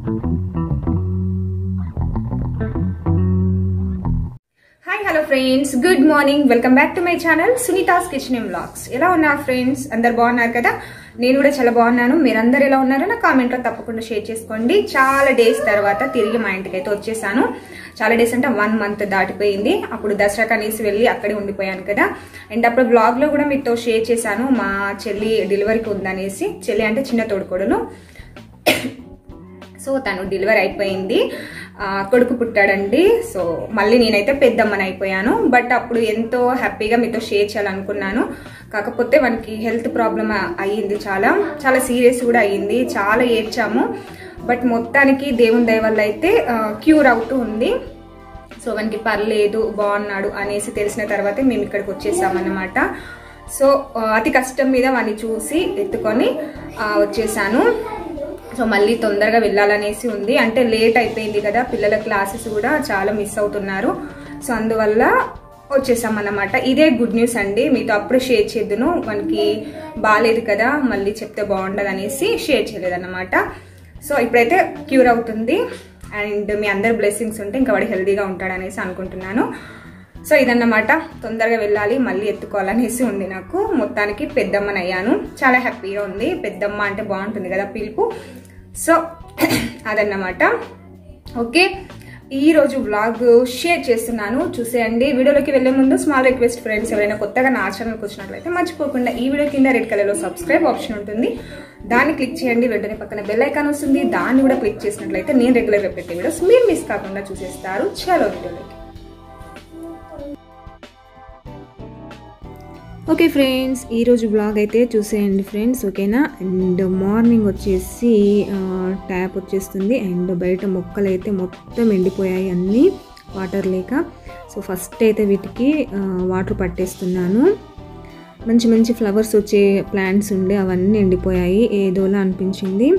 Hello friends, good morning. Welcome back to my channel Sunita's kitchen and vlogs. ఎలా ఉన్నారు friends? అందరు బాగున్నారు కదా? నేను కూడా చాలా బాగున్నాను. మీరందరు ఎలా ఉన్నారో నా కామెంట్లో తప్పకుండా షేర్ చేసుకోండి. చాలా డేస్ తర్వాత తిరిగి మా ఇంటికి అయితే వచ్చేసాను. చాలా డేస్ అంటే 1 మంత్ దాటిపోయింది. అప్పుడు దసరా కనేసి వెళ్ళి అక్కడే ఉండిపోయాను కదా. అండ్ అప్పుడు బ్లాగ్ లో కూడా మీతో షేర్ చేశాను, మా చెల్లి డెలివరీకి ఉందనేసి. చెల్లి అంటే చిన్న తోడుకోడలు. సో తను డెలివరీ అయిపోయింది, కొడుకు పుట్టాడండి. సో మళ్ళీ నేనైతే పెద్దమ్మని అయిపోయాను. బట్ అప్పుడు ఎంతో హ్యాపీగా మీతో షేర్ చేయాలనుకున్నాను. కాకపోతే మనకి హెల్త్ ప్రాబ్లం అయ్యింది, చాలా చాలా సీరియస్ కూడా అయ్యింది. చాలా ఏడ్చాము. బట్ మొత్తానికి దేవుని దయ వల్ల అయితే క్యూర్ అవుతూ ఉంది. సో మనకి పర్లేదు, బాగున్నాడు అనేసి తెలిసిన తర్వాతే మేము ఇక్కడికి వచ్చేసామన్నమాట. సో అతి కష్టం మీద వాడిని చూసి ఎత్తుకొని వచ్చేసాను. సో మళ్ళీ తొందరగా వెళ్ళాలనేసి ఉంది. అంటే లేట్ అయిపోయింది కదా, పిల్లల క్లాసెస్ కూడా చాలా మిస్ అవుతున్నారు. సో అందువల్ల వచ్చేసామన్నమాట. ఇదే గుడ్ న్యూస్ అండి, మీతో అప్పుడు షేర్ చేద్దును. మనకి బాగాలేదు కదా, మళ్ళీ చెప్తే బాగుండదు అనేసి షేర్ చేయలేదన్నమాట. సో ఇప్పుడైతే క్యూర్ అవుతుంది. అండ్ మీ అందరి బ్లెస్సింగ్స్ ఉంటే ఇంకా వాడు హెల్దీగా ఉంటాడనేసి అనుకుంటున్నాను. సో ఇదన్నమాట, తొందరగా వెళ్ళాలి, మళ్ళీ ఎత్తుకోవాలనేసి ఉంది నాకు. మొత్తానికి పెద్దమ్మని అయ్యాను. చాలా హ్యాపీగా ఉంది. పెద్దమ్మ అంటే బాగుంటుంది కదా పిలుపు. సో అదన్నమాట. ఓకే, ఈరోజు వ్లాగ్ షేర్ చేస్తున్నాను, చూసేయండి. వీడియోలోకి వెళ్లే ముందు స్మాల్ రిక్వెస్ట్ ఫ్రెండ్స్, ఎవరైనా కొత్తగా నా ఛానల్కి వచ్చినట్లయితే మర్చిపోకుండా ఈ వీడియో కింద రెడ్ కలర్లో సబ్స్క్రైబ్ ఆప్షన్ ఉంటుంది, దాన్ని క్లిక్ చేయండి. వెంటనే పక్కన బెల్ ఐకాన్ వస్తుంది, దాన్ని కూడా క్లిక్ చేసినట్లయితే నేను రెగ్యులర్గా పెట్టే వీడియోస్ మీరు మిస్ కాకుండా చూసేస్తారు. చలో వీడియోలోకి. ఓకే ఫ్రెండ్స్, ఈరోజు బ్లాగ్ అయితే చూసేయండి ఫ్రెండ్స్, ఓకేనా. అండ్ మార్నింగ్ వచ్చేసి ట్యాప్ వచ్చేస్తుంది. అండ్ బయట మొక్కలు అయితే మొత్తం ఎండిపోయాయి అన్నీ, వాటర్ లేక. సో ఫస్ట్ అయితే వీటికి వాటర్ పట్టేస్తున్నాను. మంచి మంచి ఫ్లవర్స్ వచ్చే ప్లాంట్స్ ఉండే, అవన్నీ ఎండిపోయాయి. ఏదోలా అనిపించింది.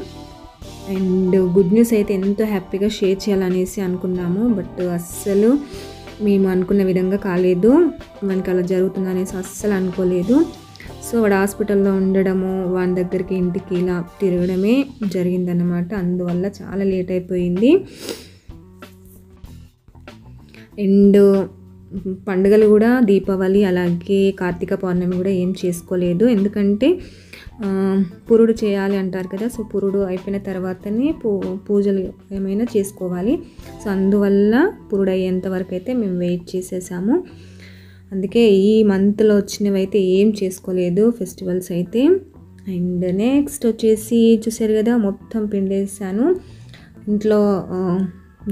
అండ్ గుడ్ న్యూస్ అయితే ఎంతో హ్యాపీగా షేర్ చేయాలనేసి అనుకున్నాము. బట్ అస్సలు మేము అనుకున్న విధంగా కాలేదు. మనకి అలా జరుగుతుందనేసి అస్సలు అనుకోలేదు. సో వాడు హాస్పిటల్లో ఉండడము, వాని దగ్గరికి ఇంటికి ఇలా తిరగడమే జరిగిందన్నమాట. అందువల్ల చాలా లేట్ అయిపోయింది. అండ్ పండుగలు కూడా దీపావళి అలాగే కార్తీక పౌర్ణమి కూడా ఏం చేసుకోలేదు. ఎందుకంటే పురుడు చేయాలి అంటారు కదా. సో పురుడు అయిపోయిన తర్వాతనే పూజలు ఏమైనా చేసుకోవాలి. సో అందువల్ల పురుడు అయ్యేంత వరకు అయితే మేము వెయిట్ చేసేసాము. అందుకే ఈ మంత్లో వచ్చినవి అయితే ఏం చేసుకోలేదు ఫెస్టివల్స్ అయితే. అండ్ నెక్స్ట్ వచ్చేసి చూసారు కదా, మొత్తం పిండేసాను. ఇంట్లో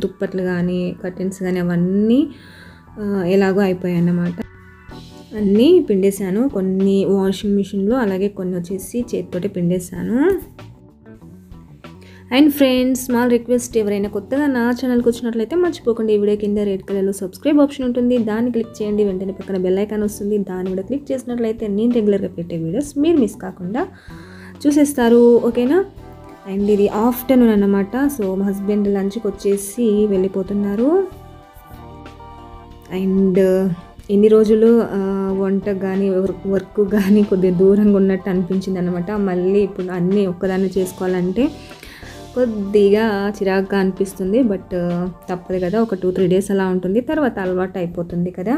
దుప్పట్లు కానీ కర్టెన్స్ కానీ అవన్నీ ఎలాగో అయిపోయాయి అన్నమాట. అన్నీ పిండేశాను. కొన్ని వాషింగ్ మిషన్లో, అలాగే కొన్ని వచ్చేసి చేతితోటి పిండేశాను. అండ్ ఫ్రెండ్స్, స్మాల్ రిక్వెస్ట్, ఎవరైనా కొత్తగా నా ఛానల్కి వచ్చినట్లయితే మర్చిపోకుండా ఈ వీడియో కింద రెడ్ కలర్లో సబ్స్క్రైబ్ ఆప్షన్ ఉంటుంది, దాన్ని క్లిక్ చేయండి. వెంటనే పక్కన బెల్ ఐకాన్ వస్తుంది, దాన్ని కూడా క్లిక్ చేసినట్లయితే నేను రెగ్యులర్గా పెట్టే వీడియోస్ మీరు మిస్ కాకుండా చూసేస్తారు, ఓకేనా. అండ్ ఇది ఆఫ్టర్నూన్ అన్నమాట. సో మా హస్బెండ్ లంచ్కి వచ్చేసి వెళ్ళిపోతున్నారు. అండ్ ఎన్ని రోజులు వంట కానీ వర్క్ కానీ కొద్దిగా దూరంగా ఉన్నట్టు అనిపించింది అనమాట. మళ్ళీ ఇప్పుడు అన్నీ ఒక్కదాన్ని చేసుకోవాలంటే కొద్దిగా చిరాగ్గా అనిపిస్తుంది. బట్ తప్పదు కదా, ఒక 2-3 డేస్ అలా ఉంటుంది, తర్వాత అలవాటు అయిపోతుంది కదా.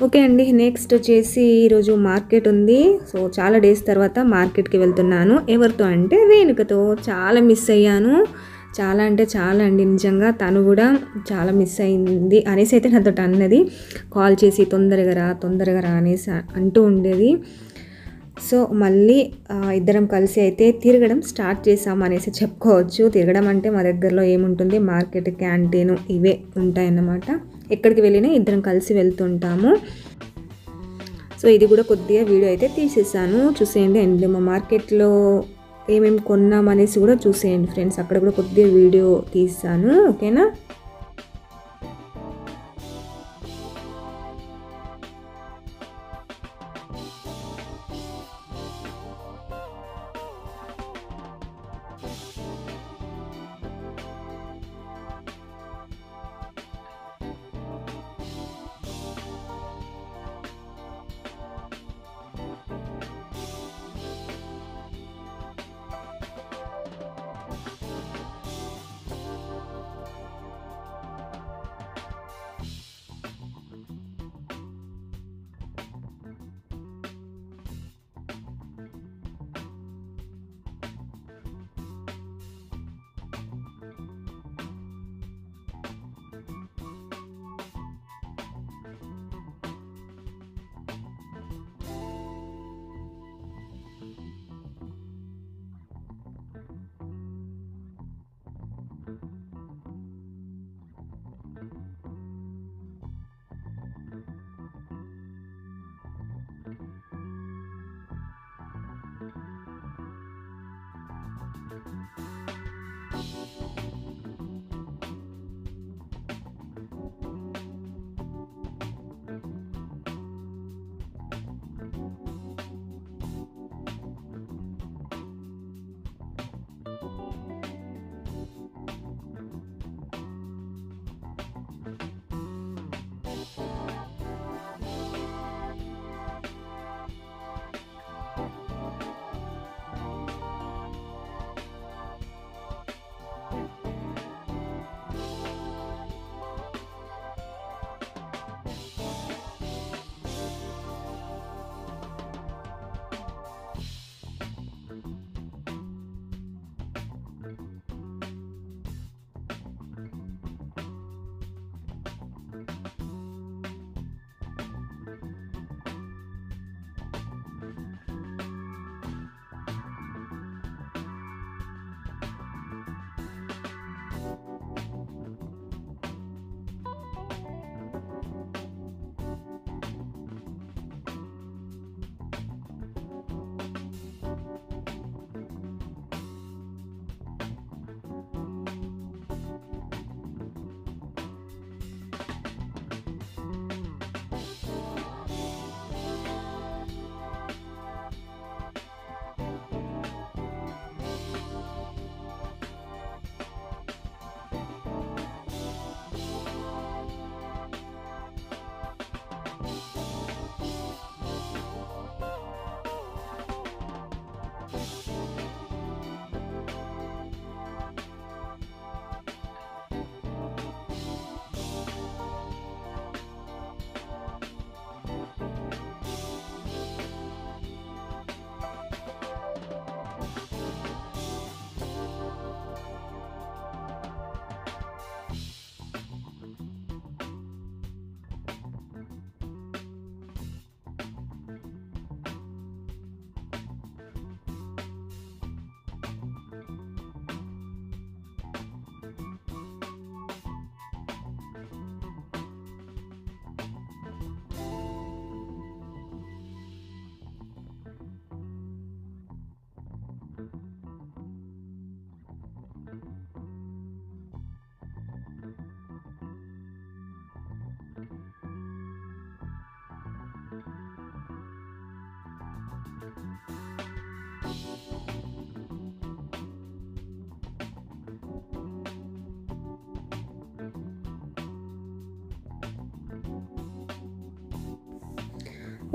ఓకే అండి, నెక్స్ట్ వచ్చేసి ఈరోజు మార్కెట్ ఉంది. సో చాలా డేస్ తర్వాత మార్కెట్కి వెళ్తున్నాను. ఎవరితో అంటే రేణుకతో. చాలా మిస్ అయ్యాను, చాలా అంటే చాలా అండి. నిజంగా తను కూడా చాలా మిస్ అయింది అనేసి అయితే నాతో అన్నది. కాల్ చేసి తొందరగా రా అనేసి అంటూ ఉండేది. సో మళ్ళీ ఇద్దరం కలిసి అయితే తిరగడం స్టార్ట్ చేసాము అనేసి చెప్పుకోవచ్చు. తిరగడం అంటే మా దగ్గరలో ఏముంటుంది, మార్కెట్, క్యాంటీన్ ఇవే ఉంటాయన్నమాట. ఎక్కడికి వెళ్ళినా ఇద్దరం కలిసి వెళ్తుంటాము. సో ఇది కూడా కొద్దిగా వీడియో అయితే తీసేసాను, చూసేయండి. అండ్ మా మార్కెట్లో ఏమేమి కొన్నామనేసి కూడా చూసేయండి ఫ్రెండ్స్. అక్కడ కూడా కొద్దిగా వీడియో తీసాను, ఓకేనా.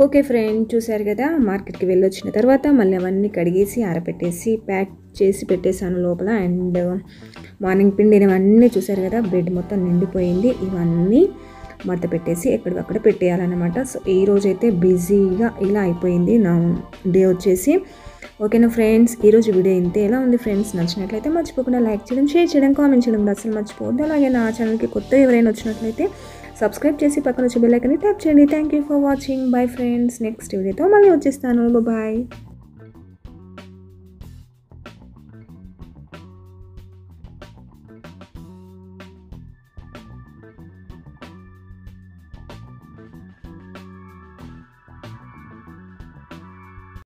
ఓకే ఫ్రెండ్, చూసారు కదా, మార్కెట్కి వెళ్ళొచ్చిన తర్వాత మళ్ళీ అవన్నీ కడిగేసి ఆరబెట్టేసి ప్యాక్ చేసి పెట్టేశాను లోపల. అండ్ మార్నింగ్ పిండినవన్నీ చూసారు కదా, బ్రెడ్ మొత్తం నిండిపోయింది. ఇవన్నీ మడత పెట్టేసి ఎక్కడికక్కడ పెట్టేయాలన్నమాట. సో ఈ రోజైతే బిజీగా ఇలా అయిపోయింది నా డే వచ్చేసి. ఓకేనా ఫ్రెండ్స్, ఈరోజు వీడియో ఇంతే. ఎలా ఉంది ఫ్రెండ్స్? నచ్చినట్లయితే మర్చిపోకుండా లైక్ చేయడం, షేర్ చేయడం, కామెంట్ చేయడం కూడా అసలు మర్చిపోవద్దు. అలాగే నా ఛానల్కి కొత్త ఎవరైనా వచ్చినట్లయితే సబ్స్క్రైబ్ చేసి పక్కన వచ్చే బెల్ ఐకాన్ని ట్యాప్ చేయండి. Thank you for watching. Bye friends, next వీడియోతో మళ్ళీ వచ్చేస్తాను. బాయ్.